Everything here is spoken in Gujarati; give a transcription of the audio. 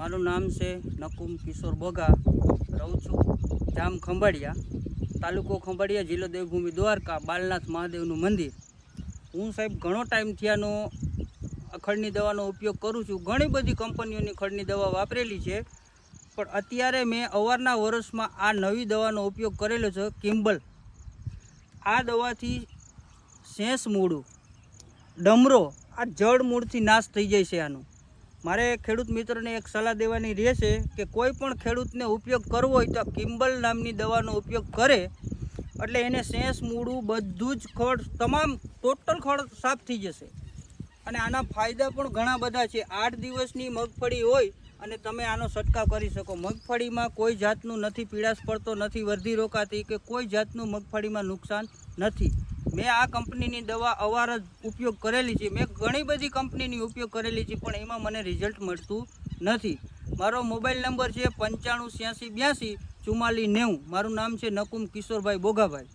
મારું નામ છે નકુમ કિશોર બોગા, રહું છું જામ ખંભાળિયા, તાલુકો ખંભાળિયા, જિલ્લો દેવભૂમિ દ્વારકા, બાલનાથ મહાદેવનું મંદિર। હું સાહેબ ઘણો ટાઈમ થયાનો ખડની દવાનો ઉપયોગ કરું છું। ઘણી બધી કંપનીઓની ખડની દવા વાપરેલી છે, પણ અત્યારે મેં અવારના વર્ષમાં આ નવી દવાનો ઉપયોગ કરેલો છે, કિમ્બલ। આ દવાથી શેષ મૂળું, ડમરો, આ જડ મૂળથી નાશ થઈ જાય છે। આનો મારે ખેડૂત મિત્રોને એક સલાહ દેવાની રહેશે કે કોઈ પણ ખેડૂતને ઉપયોગ કરવો હોય તો કિમ્બલ નામની દવાનો ઉપયોગ કરે, એટલે એને શેષ મૂળું બધું જ ખડ, તમામ ટોટલ ખડ સાફ થઈ જશે। અને આના ફાયદા પણ ઘણા બધા છે। 8 દિવસની મગફળી હોય અને તમે આનો છંટકાવ કરી શકો। મગફળીમાં કોઈ જાતનું નથી પીળાશ પડતો, નથી વર્ધી રોકાતી કે કોઈ જાતનું મગફળીમાં નુકસાન નથી। મેં આ કંપનીની દવા અવાર જ ઉપયોગ કરેલી છે। મેં ઘણી બધી કંપનીની ઉપયોગ કરેલી છે, પણ એમાં મને રિઝલ્ટ મળતું નથી। મારો મોબાઈલ નંબર છે 958682 4490। મારું નામ છે નકુમ કિશોરભાઈ બોગાભાઈ।